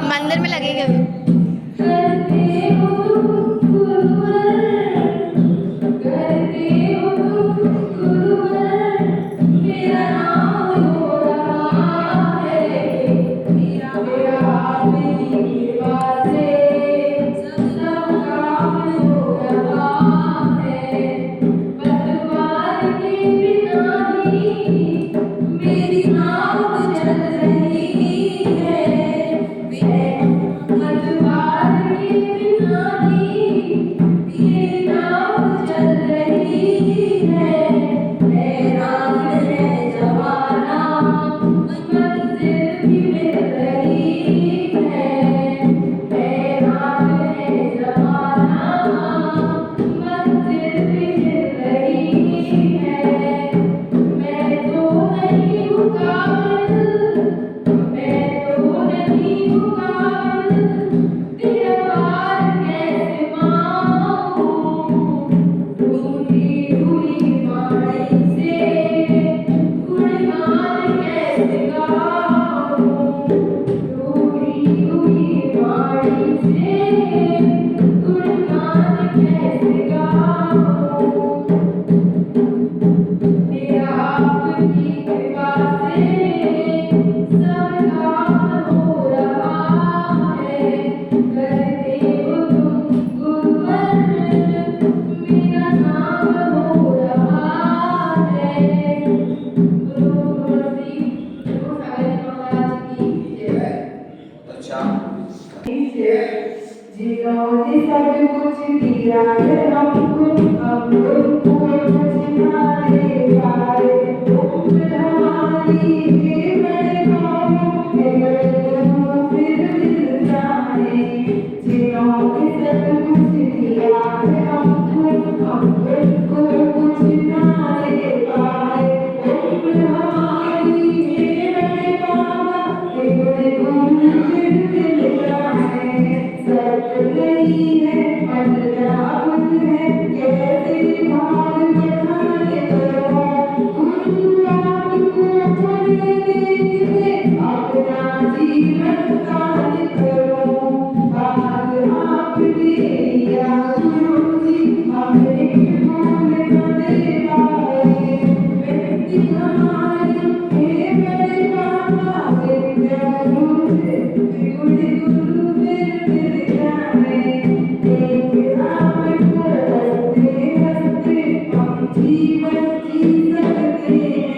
मंदिर में लगेगा जीवन जी सकते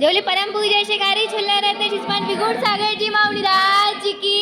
जोली परम पूज्य शिकारी छुल्ला रहते जिसमान विगुण सागर जी माउली राज की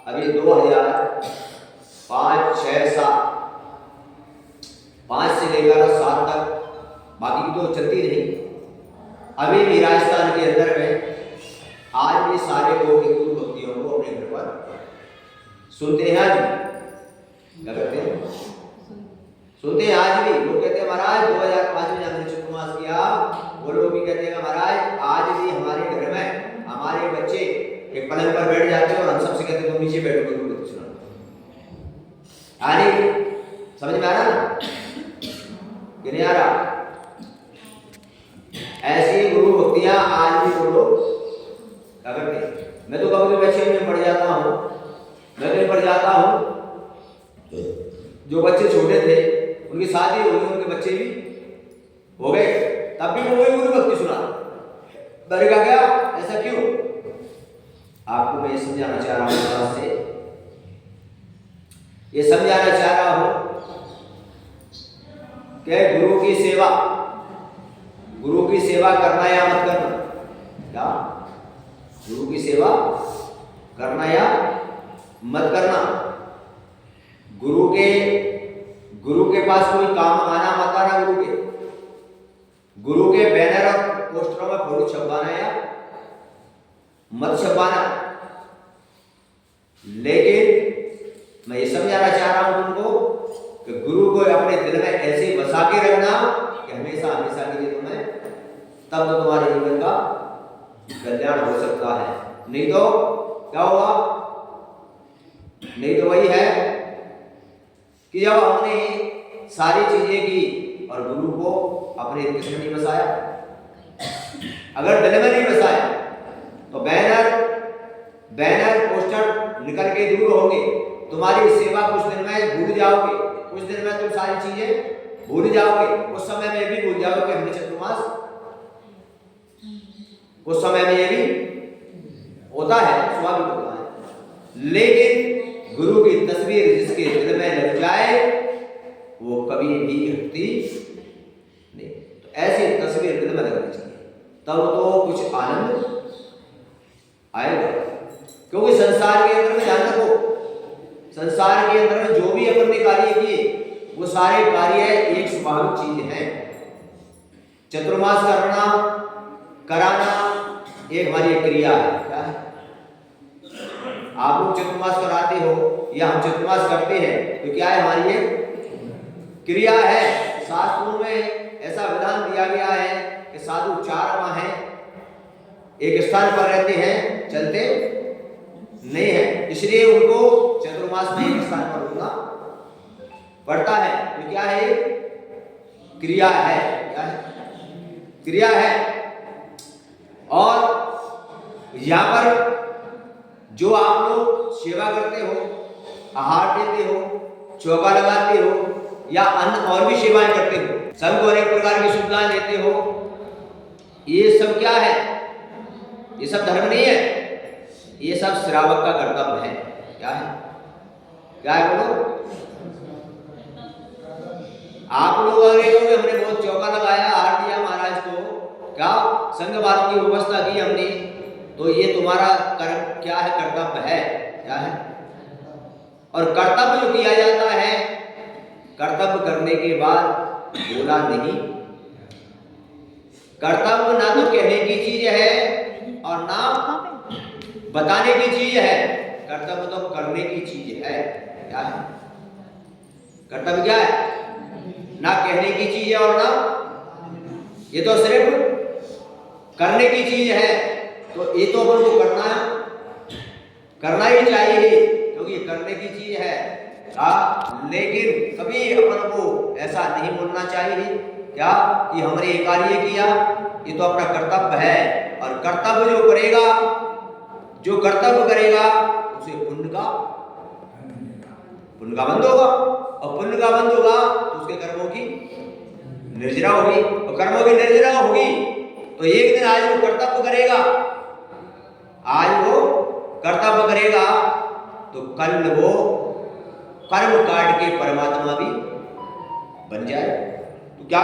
अभी 2005, 6, 7, 5 से लेकर 7 तक बाकी तो चलती रही। अभी भी राजस्थान के अंदर में आज भी सारे लोग हिंदू भक्तियों को अपने घर पर सुनते हैं। आज क्या करते हैं? सुनते हैं आज भी। लोग कहते हैं महाराज 2005 में हमने चतुर्मास किया। वो लोग भी कहते हैं महाराज आज भी हमारे घर में हमारे बच्चे एक पलंग पर बैठ जाते हैं और हम सबसे कहते हैं तुम नीचे बैठो गुरु को सुना। समझ में आ रहा ना कि नहीं आ रहा? ऐसी गुरु भक्तियां आज भी वो लोग क्या करते हैं। मैं तो कभी बच्चे में पढ़ जाता हूँ, मैं कहीं पढ़ जाता हूँ, जो बच्चे छोटे थे उनकी शादी हो गई, उनके बच्चे भी हो गए, तब भी वो वही गुरु भक्ति सुना। डरेगा क्या? ऐसा क्यों? आपको मैं ये समझाना चाह रहा हूँ, से ये समझाना चाह रहा हूँ कि गुरु की सेवा करना या मत करना। क्या? गुरु की सेवा करना या मत करना। गुरु के पास कोई काम आना मत आना। गुरु के बैनर और पोस्टरों में फोटो छपवाना या मत छपवाना। लेकिन मैं ये समझाना चाह रहा हूं तुमको कि गुरु को अपने दिल में ऐसे बसा के रखना कि हमेशा हमेशा के लिए तुम्हें, तब तो तुम्हारे जीवन का कल्याण हो सकता है। नहीं तो क्या होगा? नहीं तो वही है कि जब हमने सारी चीजें की और गुरु को अपने दिल में नहीं बसाया, अगर दिल में नहीं बसाया तो बैनर पोस्टर निकल के दूर होंगे। तुम्हारी सेवा कुछ दिन में भूल जाओगे, कुछ दिन में तुम सारी चीजें भूल जाओगे। उस समय में भी भूल जाओगे हमने चतुर्मास, उस समय में ये भी होता है, स्वाभाविक होता है। लेकिन गुरु की तस्वीर जिसके दिल में लग जाए वो कभी भी हटती नहीं। तो ऐसी तस्वीर दिल में लगनी चाहिए, तब तो कुछ आनंद आएगा। क्योंकि संसार के अंदर में ध्यान रखो, संसार के अंदर में जो भी अपन ने कार्य किए वो सारे कार्य एक स्वाभाविक चीज है। चतुर्मास कराना एक हमारी क्रिया है। क्या है? आप लोग चतुर्मास कराते हो या हम चतुर्मास करते हैं, तो क्या है हमारी ये क्रिया है। शास्त्रों में ऐसा विधान दिया गया है कि साधु 4 माह एक स्थान पर रहते हैं, चलते नहीं है, इसलिए उनको चतुर्मास में एक स्थान पर रुकना पड़ता है। तो क्या है, क्रिया है, क्या है, क्रिया है। और यहाँ पर जो आप लोग सेवा करते हो, आहार देते हो, चौका लगाते हो या अन्य और भी सेवाएं करते हो, सबको अनेक प्रकार की सुविधाएं देते हो, ये सब क्या है, ये सब धर्म नहीं है, ये सब श्रावक का कर्तव्य है। क्या है, क्या है बोलो। आप लोग अगर हमने बहुत चौका लगाया, आहार दिया महाराज को, क्या संघ वालों की व्यवस्था की हमने, तो ये तुम्हारा कर्म क्या है, कर्तव्य है, क्या है। और कर्तव्य जो किया जाता है, कर्तव्य करने के बाद बोला नहीं, कर्तव्य ना तो कहने की चीज है और ना बताने की चीज है, कर्तव्य तो करने की चीज है। क्या है, कर्तव्य क्या है, ना कहने की चीज है और ना, ये तो सिर्फ करने की चीज है। तो ये तो अपन को करना ही चाहिए, क्योंकि ये करने की चीज है। लेकिन कभी अपन को ऐसा नहीं बोलना चाहिए क्या कि हमने ये कार्य किया, ये तो अपना कर्तव्य है। और कर्तव्य जो कर्तव्य करेगा उसे पुण्य का बंध होगा, और पुण्य का बंध होगा तो उसके कर्मों की निर्जरा होगी, और कर्मों की निर्जरा होगी तो एक दिन आज वो कर्तव्य करेगा, तो कल वो कर्म काट के परमात्मा भी बन जाए। तो क्या,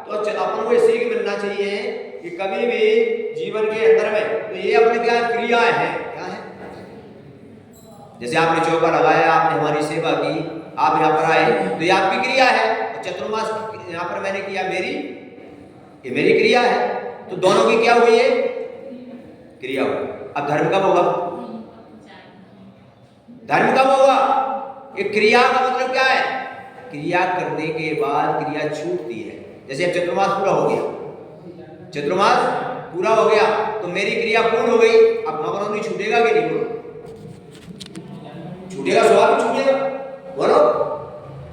तो अपन को सीख मिलना चाहिए कि कभी भी जीवन के अंदर में तो ये अपने क्या क्रियाएं हैं, क्या है। जैसे आपने चौका लगाया, आपने हमारी सेवा की, आप यहाँ पर आए, तो ये आपकी क्रिया है। और चतुर्मास यहाँ पर मैंने किया, ये मेरी क्रिया है। तो दोनों की क्या हुई है, क्रिया हुई। अब धर्म कब होगा, धर्म कब होगा, ये क्रिया का मतलब क्या है, क्रिया करने के बाद क्रिया छूटती है। जैसे अब चतुर्मास पूरा हो गया, चतुर्मास पूरा हो गया तो मेरी क्रिया पूर्ण हो गई। अब भगवान नहीं छूटेगा कि नहीं, बोलो छूटेगा, स्वभाव छूटेगा, बोलो।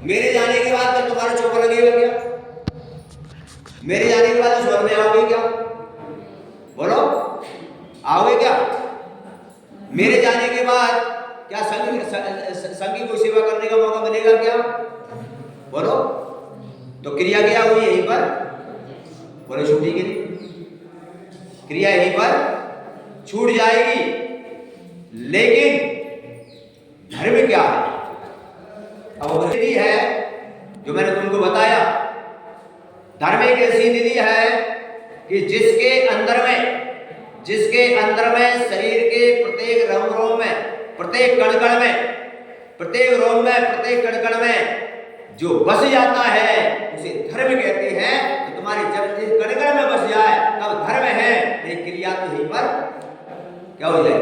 मेरे जाने के बाद तो तुम्हारा चौका लगेगा क्या, मेरे जाने के बाद स्वर्ग में आओगे क्या, बोलो आओगे क्या। मेरे जाने के बाद क्या संघ की कोई सेवा करने का मौका मिलेगा क्या, बोलो। तो क्रिया क्या हुई यहीं पर, बोलो छूटी की क्रिया यहीं पर छूट जाएगी। लेकिन धर्म क्या है, अब निधि है जो मैंने तुमको बताया। धर्म एक ऐसी निधि है कि जिसके अंदर में शरीर के प्रत्येक रोम में, प्रत्येक कण में, प्रत्येक रोम में, प्रत्येक कण में जो बस जाता है उसे धर्म कहते हैं। तो तुम्हारे जब इस कण में बस जाए तब धर्म है, नहीं क्रिया तो यहीं पर क्या हो जाए,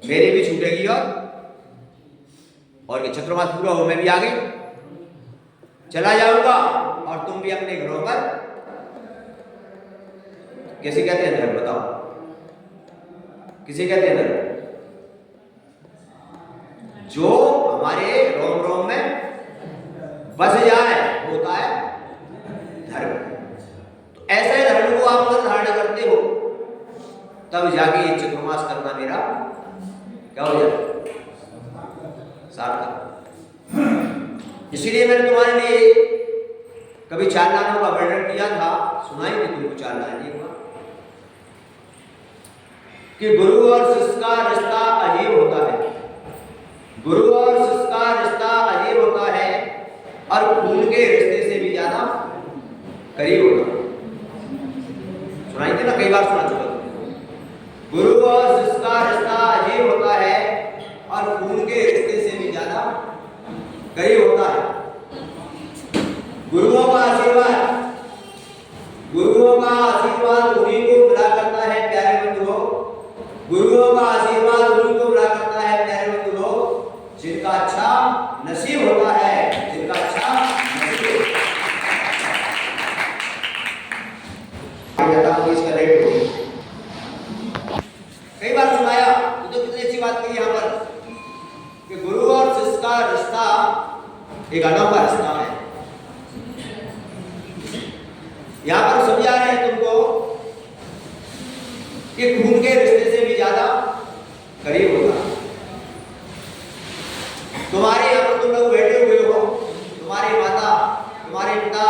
मेरी भी छूटेगी और ये चतुर्मास पूरा हो, मैं भी आगे चला जाऊंगा और तुम भी अपने घरों पर। कैसे कहते हैं धर्म, बताओ किसे कहते हैं धर्म, जो हमारे रोम रोम में बस जाए होता है धर्म। तो ऐसे धर्म को आप अगर धारण करते हो तब जाके ये चतुर्मास करना मेरा क्या हो जाए, सार्थक। इसलिए मैंने तुम्हारे लिए कभी 4 लानों का वर्णन किया था, सुनाएंगे तुमको 4 लाइन एक बार, कि गुरु और शिष्य का रिश्ता अजीब होता है, गुरु और शिष्य का रिश्ता अजीब होता है और खून के रिश्ते से भी ज्यादा करीब होता है। सुनाई थी ना, कई बार सुना चुका। गुरु और शिष्य का रिश्ता अजीब होता है और खून के रिश्ते से भी ज्यादा करीब होता है। गुरुओं का आशीर्वाद उन्हीं को मिला करता है प्यारे बंधुओं, गुरुओं का आशीर्वाद उन्हीं को मिला करता है कि इसका रेट हो। कई बार सुनाया तो कितनी अच्छी बात कही यहाँ पर कि गुरु और शिष्य का रिश्ता एक अनोखा रिश्ता है। यहाँ पर समझा रहे हैं तुमको कि खून के रिश्ते से भी ज्यादा करीब होगा। तुम्हारे यहाँ पर तुम लोग बैठे हुए हो, तुम्हारे माता, तुम्हारे पिता,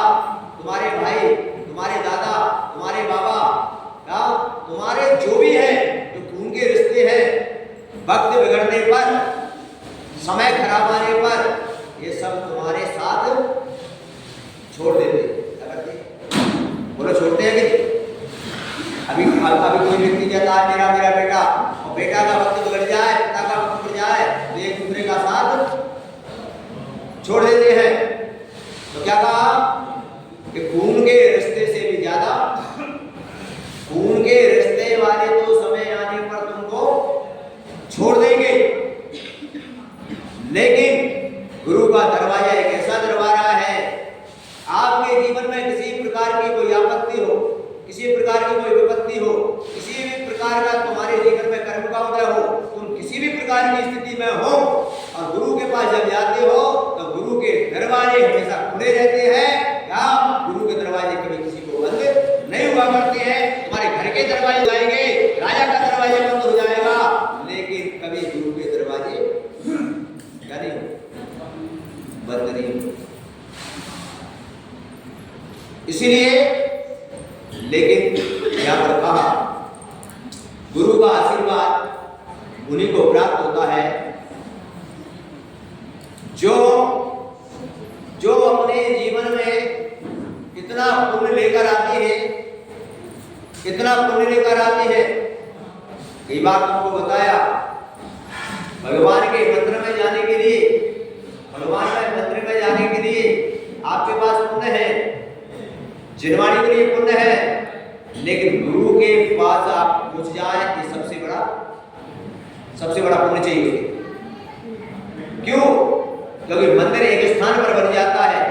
तुम्हारे भाई, तुम्हारे दादा, तुम्हारे बाबा, या तुम्हारे जो भी है जो खून के रिश्ते हैं, वक्त बिगड़ने पर, समय खराब आने पर ये सब तुम्हारे साथ छोड़ देते। बोलो छोड़ते हैं कि अभी कोई व्यक्ति कहता है मेरा मेरा बेटा, और बेटा का वक्त बिगड़ जाए, पिता का वक्त बिगड़ जाए तो एक दूसरे का साथ छोड़ देते हैं। तो क्या कहा कि खून के रिश्ते से भी ज्यादा, खून के रिश्ते वाले तो समय आने पर तुमको छोड़ देंगे, लेकिन गुरु का दरवाजा एक ऐसा दरवाजा है, आपके जीवन में किसी प्रकार की कोई आपत्ति हो, किसी प्रकार की कोई विपत्ति हो, किसी भी प्रकार का तुम्हारे जीवन में कर्म का उदय हो, तुम किसी भी प्रकार की स्थिति में हो और गुरु के पास जब जाते हो तो गुरु के दरवाजे हमेशा खुले रहते हैं। क्या गुरु के दरवाजे कभी किसी को बंद नहीं हुआ करते हैं। तुम्हारे घर के दरवाजे जाएंगे, राजा का दरवाजा बंद हो जाएगा, लेकिन कभी गुरु के दरवाजे क्या नहीं बंद नहीं। इसीलिए लेकिन यहाँ पर कहा गुरु का आशीर्वाद उन्हीं को प्राप्त होता है जो जो अपने जीवन में इतना पुण्य लेकर आते हैं, इतना पुण्य लेकर आते हैं। कई बार तुमको बताया भगवान के मंदिर में जाने के लिए, भगवान के मंदिर में जाने के लिए आपके पास पुण्य है, जिनवाणी के लिए पुण्य है, लेकिन गुरु के पास आप पहुंच जाए ये सबसे बड़ा पुण्य चाहिए। क्यों? क्योंकि मंदिर एक स्थान पर बन जाता है,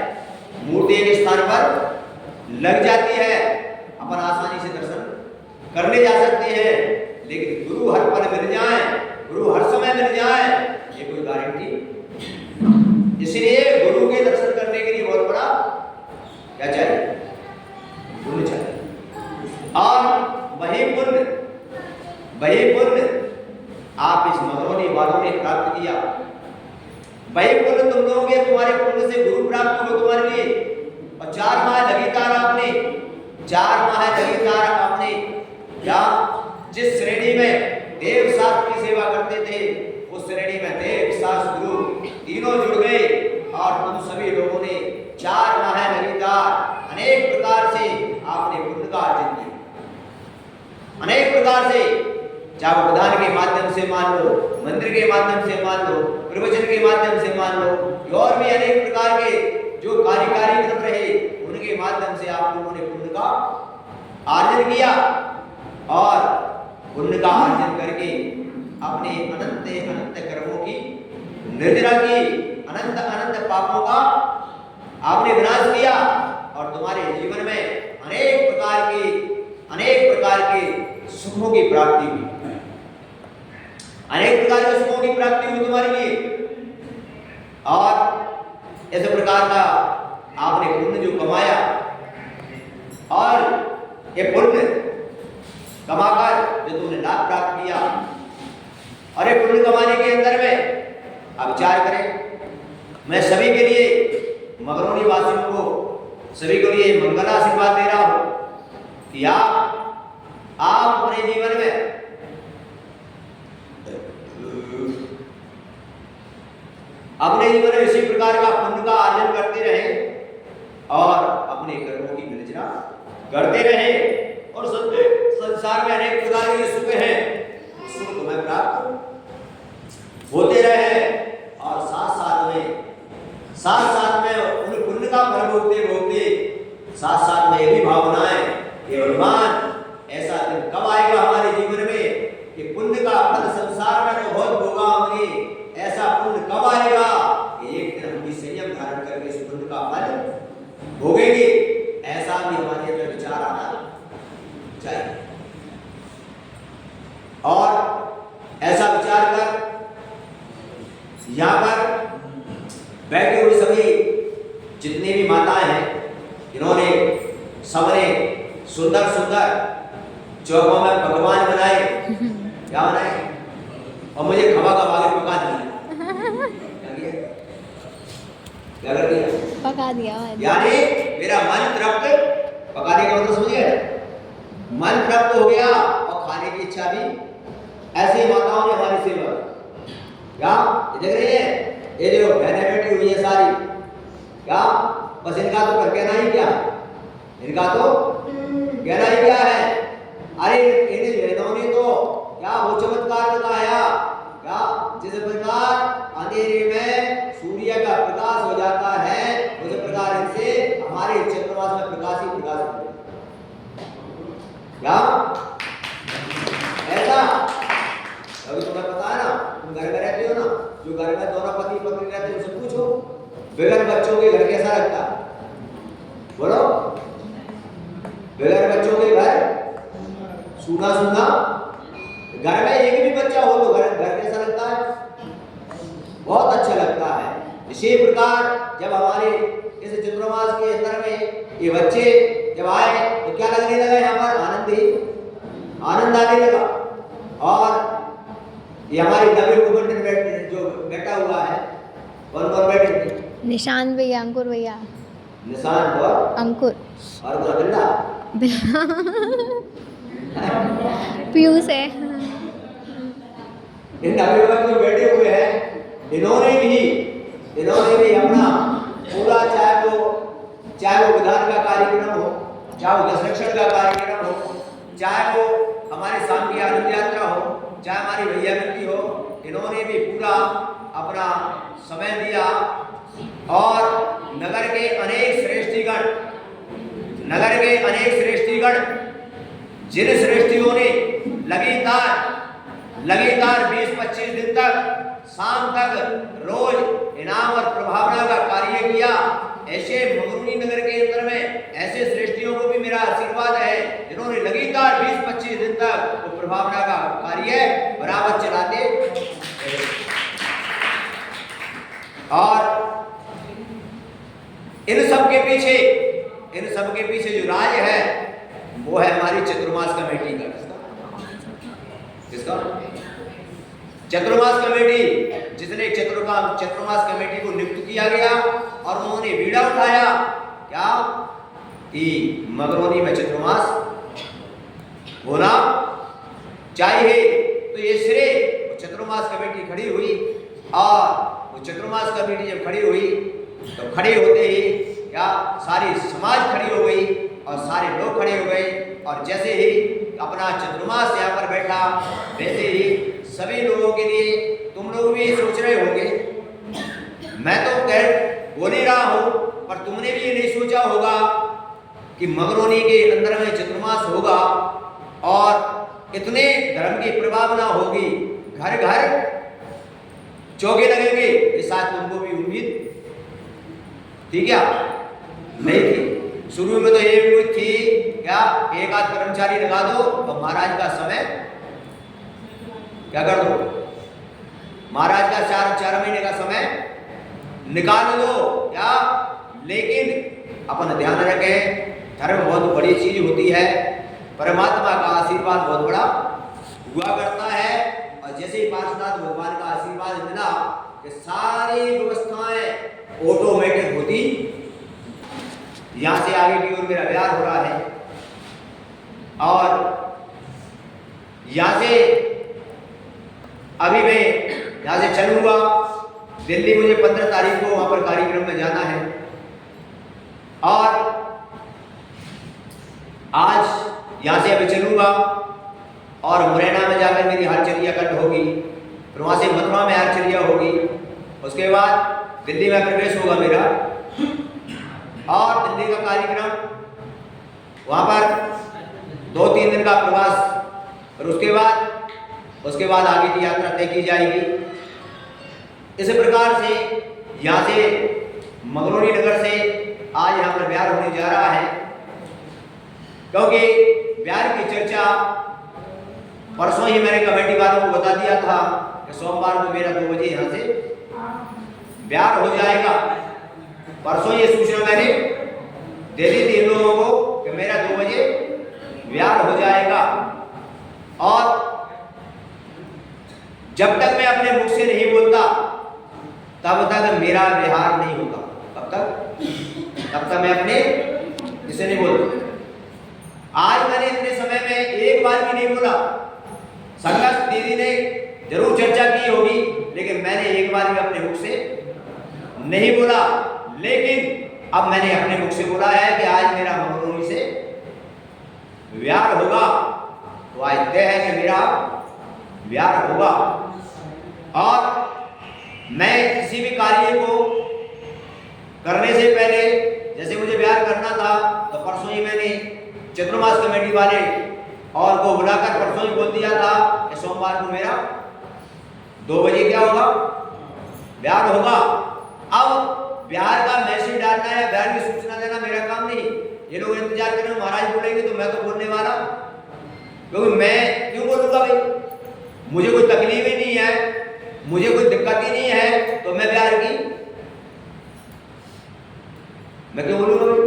मूर्ति एक स्थान पर लग जाती है, अपन आसानी से दर्शन करने जा सकते हैं, लेकिन गुरु हर पल मिल जाए, गुरु हर समय मिल जाए ये कोई गारंटी। इसलिए गुरु के दर्शन करने के लिए बहुत बड़ा क्या चाहिए? पुण्य चाहिए। और वही पुण्य आप इस मगरौनी वालों ने प्राप्त किया। वही पुण्य तुम लोगों के, तुम्हारे पुण्य से गुरु प्राप्त हुए तुम्हारे लिए। और 4 माह लगातार आपने या जिस श्रेणी में देव शास्त्र की सेवा करते थे उस श्रेणी में देव शास्त्र गुरु तीनों जुड़ गए और तुम सभी लोगों ने 4 माह लगातार अनेक प्रकार से आपने पुण्य का अर्जन किया। अनेक प्रकार से, चाहे विधान के माध्यम से मान लो, मंदिर के माध्यम से मान लो, प्रवचन के माध्यम से मान लो, और भी अनेक प्रकार के जो कार्यकारी क्रम रहे उनके माध्यम से आप लोगों ने पुण्य का अर्जन किया। और पुण्य का अर्जन करके अपने अनंत कर्मों की निर्जरा की, अनंत पापों का आपने विनाश किया और तुम्हारे जीवन में अनेक प्रकार के सुखों की प्राप्ति हुई। अनेक प्रकार के सुखों की प्राप्ति हुई तुम्हारे लिए। और इस प्रकार का आपने पुण्य जो कमाया, और ये पुण्य कमाकर जो तुमने लाभ प्राप्त किया, और ये पुण्य कमाने के अंदर में आप विचार करें, मैं सभी के लिए, मगरौनी वासियों को सभी के लिए मंगल आशीर्वाद दे रहा हूं कि आप अपने जीवन में इसी प्रकार का पुण्य का अर्जन करते रहे और अपने कर्मों की निर्जरा करते रहे, और संसार में अनेक प्रकार के सुख हैं, सुख तुम्हें प्राप्त होते रहे। और साथ में उन पुण्य का फल भोगते साथ में ये भी भावनाएं कि भगवान ऐसा दिन कब आएगा हमारे जीवन में कि पुण्य का फल संसार में तो बहुत भोगा हमने, ऐसा पुण्य कब आएगा कि एक दिन हम भी संयम धारण करके इस पुण्य का फल भोगेंगे। ऐसा भी हमारे अंदर विचार आना चाहिए। सुंदर सुंदर चौकों में पकवान बनाए, क्या बनाए, और मुझे खवा खवा के पका दिया। क्या कर दिया? पका दिया। यानी मेरा मन तृप्त, पकाने का मतलब समझिए, मन तृप्त हो गया और खाने की इच्छा भी। ऐसी माताओं ने हमारी सेवा, क्या ये देख रही है, ये जो बहनें बैठी हुई है सारी, क्या बस इनका तो कर कहना ही क्या, इनका तो कहना ही क्या है। अरे इन बहनों ने तो क्या वो चमत्कार बताया, क्या जिस प्रकार अंधेरे में सूर्य का प्रकाश हो जाता है, उस प्रकार इनसे हमारे चंद्रमास में प्रकाश ही प्रकाश हो जाता है। क्या ऐसा? अभी तुम्हें पता है ना, तुम घर में रहते हो ना, जो घर में दोनों पति पत्नी रहते हैं उनसे पूछो बगैर बच्चों के घर कैसा लगता है? बोलो, बगैर बच्चों के घर सूना सूना, घर में एक भी बच्चा हो तो घर कैसा लगता है? बहुत अच्छा लगता है। इसी प्रकार जब हमारे इस चतुर्मास के अंदर में ये बच्चे जब आए तो क्या लगने लगा, यहाँ पर आनंद आने लगा। और ये हमारी नवीन कुमार जो बैठा हुआ है, कौन कौन बैठे थे? निशांत भैया, अंकुर भैया, निशांत और अंकुर और बिल्ला पीयूष है। इन नवयुवक जो बैठे हुए हैं, इन्होंने भी अपना पूरा, चाहे वो विधान का कार्यक्रम हो, चाहे वो दशरक्षण का कार्यक्रम हो, चाहे वो हमारे शाम की आनंद यात्रा हो, चाहे हमारी भैया मिलती हो, इन्होंने भी पूरा अपना समय दिया। और नगर के अनेक श्रेष्ठीगण जिन श्रेष्ठियों ने लगातार 20-25 दिन तक शाम तक रोज इनाम और प्रभावना का कार्य किया, ऐसे मगरूनी नगर के अंदर में ऐसे श्रेष्ठियों को भी मेरा आशीर्वाद है जिन्होंने लगातार 20-25 दिन तक वो प्रभावना का कार्य बराबर चलाते। और इन सब के पीछे जो राज है वो है हमारी चतुर्मास कमेटी का। किसका? चतुर्मास कमेटी, जिसने चतुर्मास कमेटी को नियुक्त किया गया और उन्होंने बीड़ा उठाया क्या कि मगरौनी में चतुर्मास होना चाहिए। तो ये श्रेय चतुर्मास कमेटी खड़ी हुई। और वो चतुर्मास कमेटी जब खड़ी हुई तो खड़े होते ही क्या सारी समाज खड़ी हो गई और सारे लोग खड़े हो गए। और जैसे ही अपना चतुर्मास यहाँ पर बैठा, वैसे ही सभी लोगों के लिए, तुम लोग भी सोच रहे होंगे, मैं तो बोल ही रहा हूँ, पर तुमने भी ये नहीं सोचा होगा कि मगरौनी के अंदर में चतुर्मास होगा और इतने धर्म की प्रभावना होगी, घर घर चौके लगेंगे। ये शायद तुमको भी उम्मीद थी क्या? नहीं थी। शुरू में तो ये उम्मीद थी क्या एक आध कर्मचारी लगा दो तो महाराज का समय क्या कर दो, महाराज का 4 महीने का समय निकाल दो क्या। लेकिन अपन ध्यान रखें, धर्म बहुत बड़ी चीज होती है, परमात्मा का आशीर्वाद बहुत बड़ा हुआ करता है। और जैसे ही पार्षनाथ भगवान का आशीर्वाद मिला कि सारी व्यवस्थाएं ऑटोमेटिक होती, यहाँ से आगे की ओर मेरा व्यवहार हो रहा है। और यहाँ से अभी मैं यहाँ से चलूंगा दिल्ली, मुझे 15 तारीख को वहां पर कार्यक्रम में जाना है। और आज यहाँ से अभी चलूंगा और मुरैना में जाकर मेरी हरचरिया कंठ होगी, फिर वहां से मथुरा में हरचरिया होगी, उसके बाद दिल्ली में प्रवेश होगा मेरा। और दिल्ली का कार्यक्रम, वहां पर 2-3 दिन का प्रवास, और उसके बाद आगे की यात्रा तय की जाएगी। इस प्रकार से यहाँ से मगरौनी नगर से आज यहाँ पर बिहार होने जा रहा है, क्योंकि बिहार की चर्चा परसों ही मैंने कमेटी वालों को बता दिया था कि सोमवार को मेरा 2 बजे यहाँ से बिहार हो जाएगा। परसों ये सूचना मैंने दे दी थी इन लोगों को कि मेरा 2 बजे व्यार हो जाएगा। और जब तक मैं अपने मुख से नहीं बोलता तब तक मेरा व्यवहार नहीं होगा। कब तक? तब तक मैं अपने किसे नहीं बोलता। आज मैंने इतने समय में एक बार भी नहीं बोला। संघर्ष दीदी ने जरूर चर्चा की होगी, लेकिन मैंने एक बार भी अपने मुख से नहीं बोला। लेकिन अब मैंने अपने मुख से बोला है कि आज मेरा मगरोनी से व्यार होगा, तो आज तय है कि मेरा व्यार होगा। और मैं किसी भी कार्य को करने से पहले, जैसे मुझे व्यार करना था, तो परसों ही मैंने चतुर्मास कमेटी वाले और को बुलाकर परसों ही बोल दिया था कि सोमवार को मेरा 2 बजे क्या होगा? व्यार होगा। अब व्यार का मैसेज डालना है, व्यार की सूचना देना मेरा काम नहीं। ये लोग इंतजार कर रहे हैं, महाराज बोलेंगे तो मैं तो बोलने वाला, क्योंकि मैं क्यों बोलूंगा भाई? मुझे कोई तकलीफ ही नहीं है, मुझे कोई दिक्कत ही नहीं है, तो मैं व्यार की मैं क्यों बोलूंगा भाई?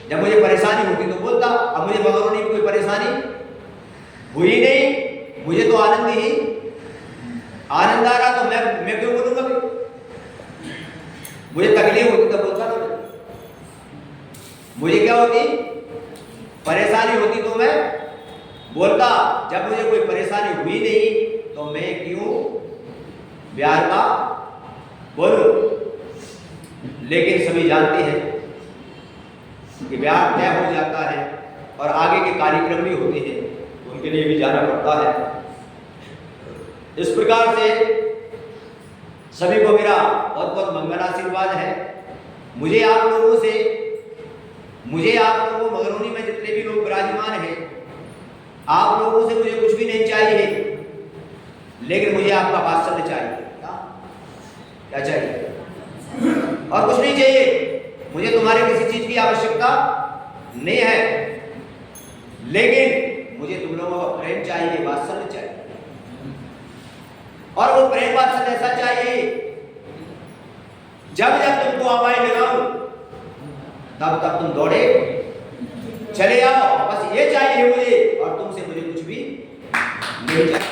जब मुझे परेशानी होती तो बोलता। अब मुझे मगरोनी में कोई परेशानी हुई नहीं, मुझे तो आनंद ही आनंद आ रहा, तो मैं क्यों बोलूंगा भाई? मुझे तकलीफ होती तो बोलता ना। मुझे क्या होती? परेशानी होती तो मैं बोलता। जब मुझे कोई परेशानी हुई नहीं तो मैं क्यों व्यार का बोलूं? लेकिन सभी जानते हैं कि व्यार तय हो जाता है और आगे के कार्यक्रम भी होते हैं, उनके लिए भी जाना पड़ता है। इस प्रकार से सभी को मेरा बहुत बहुत मंगल आशीर्वाद है। मुझे आप लोगों मगरोनी में जितने भी लोग विराजमान हैं, आप लोगों से मुझे कुछ भी नहीं चाहिए, लेकिन मुझे आपका वात्सल्य चाहिए। क्या चाहिए? और कुछ नहीं चाहिए। मुझे तुम्हारे किसी चीज की आवश्यकता नहीं है, लेकिन मुझे तुम लोगों का प्रेम चाहिए, वात्सल्य चाहिए। और वो प्रेम वात्सल्य ऐसा चाहिए, जब जब तुमको आवाज लगाऊं तब तब तुम दौड़े चले आओ। बस ये चाहिए मुझे, और तुमसे मुझे कुछ भी नहीं चाहिए।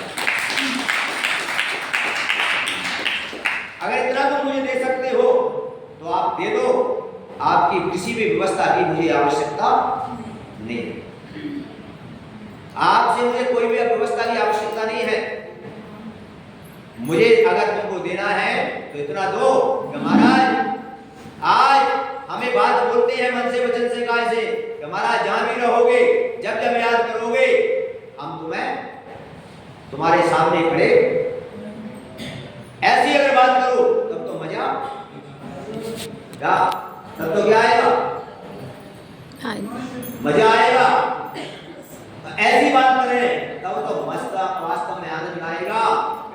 अगर इतना तुम मुझे दे सकते हो तो आप दे दो। आपकी किसी भी व्यवस्था की मुझे आवश्यकता नहीं। आपसे मुझे कोई भी व्यवस्था की आवश्यकता नहीं है। मुझे अगर तुमको देना है तो इतना दो कि महाराज आज हमें बात बोलते हैं मन से, वचन से, काय से कि महाराज जहां भी रहोगे, जब जब याद करोगे, हम तुम्हारे सामने खड़े। ऐसी अगर बात करो तब तो मजा क्या? तब तो क्या आएगा? मजा आएगा। तो ऐसी बात करें तब तो मस्त वास्तव में आनंद आएगा।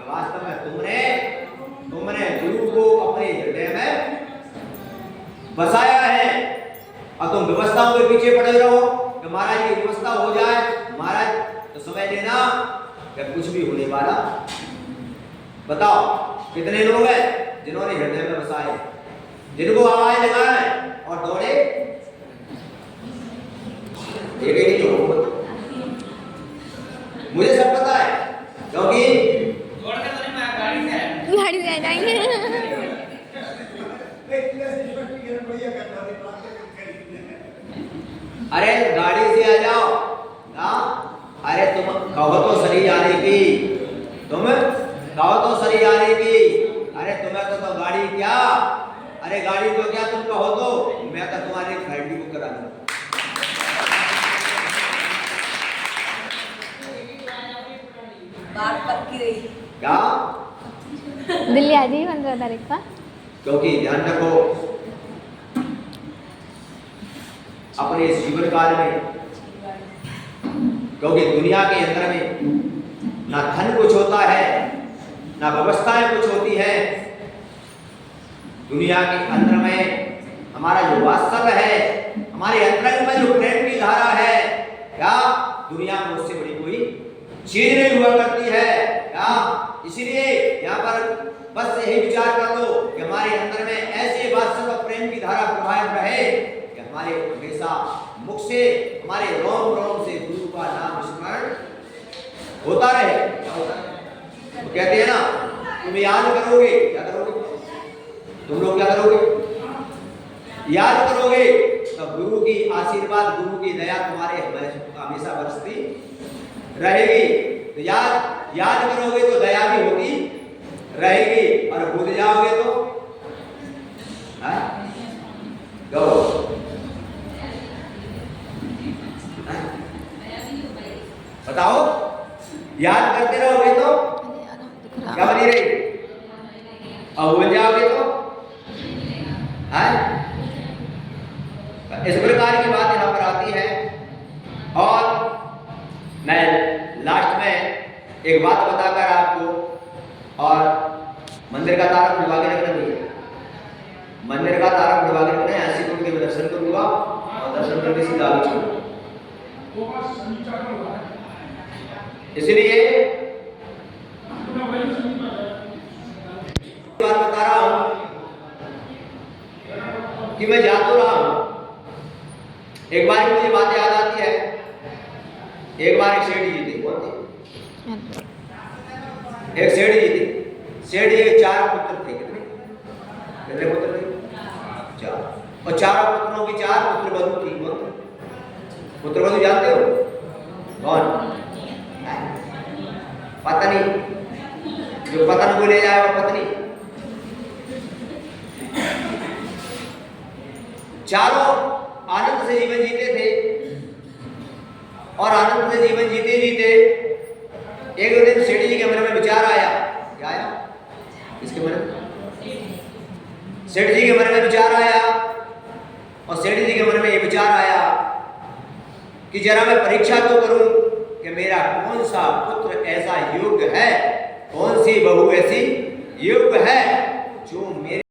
वास्तव में तुमने गुरु को अपने हृदय में बसाया है, और तुम व्यवस्थाओं के पीछे पड़े रहो कि महाराज की व्यवस्था हो जाए। महाराज तो समय लेना कि कुछ भी होने वाला। बताओ कितने लोग हैं जिन्होंने हृदय में बसाए, जिनको आवाज लगाए और दौड़े? एक ही नहीं हो। मुझे सब पता है, क्योंकि गाड़ी से आ जाएंगे। अरे गाड़ी से आ जाओ ना। अरे तुम कहो तो सही आने की, तुम कहो तो सही आने की। अरे तुम्हें तो गाड़ी क्या, अरे गाड़ी तो क्या, तुम कहो तो मैं तो तुम्हारी फ्लाइट भी बुक करा दूंगा। बात पक्की रही क्या? दिल्ली आ जाइए 15 तारीख का। क्योंकि ध्यान रखो, अपने इस जीवन काल में, क्योंकि दुनिया के अंदर में ना धन कुछ होता है, ना व्यवस्थाएं कुछ होती है। दुनिया के अंदर में हमारा जो वास्तव है, हमारे अंतरंग में जो प्रेम की धारा है, क्या दुनिया में उससे बड़ी कोई चीज नहीं हुआ करती है। क्या? इसीलिए यहाँ पर बस यही विचार कर लो कि हमारे अंदर में ऐसे वास्तव और प्रेम की धारा प्रवाहित रहे कि हमारे हमेशा मुख से, हमारे रोम रोम से गुरु का नाम होता रहे। क्या होता है? तो कहते हैं ना, तुम याद करोगे, क्या करोगे? तुम लोग क्या करोगे? याद करोगे तो गुरु की आशीर्वाद, गुरु की दया तुम्हारे हमेशा बरसती रहेगी। तो याद करोगे तो दया भी होती रहेगी, और भूल जाओगे तो गो बताओ, याद करते रहोगे तो क्या बनी रही, और भूल जाओगे तो इस प्रकार की बात यहाँ पर आती है। और मैं लास्ट में एक बात बताकर आपको, और मंदिर का तारा खुलवा के रखना भैया, मंदिर का तारा खुलवा के रखना है। ऐसी कुंड के दर्शन करूंगा और दर्शन करके सीधा आगे चलूंगा। इसलिए बात बता रहा हूं कि मैं जा तो रहा हूं। एक बार मुझे बात याद आती है, एक बार एक सेठ जी थे। कौन थे? एक सेठ जी थे। सेठ जी के 4 पुत्र थे। कितने पुत्र थे? 4। और 4 पुत्रों की 4 पुत्र बधू थी। कौन? पुत्र बधू जानते हो कौन? पता नहीं, जो पतन को ले जाए वो पत्नी। चारों आनंद से जीवन जीते थे, और आनंद से जीवन जीते जीते एक दिन सेठ जी के मन में विचार आया। क्या आया? इसके मन में सेठ जी के मन में विचार आया, और सेठ जी के मन में ये विचार आया कि जरा मैं परीक्षा तो करूं कि मेरा कौन सा पुत्र ऐसा योग्य है, कौन सी बहू ऐसी योग्य है जो मेरे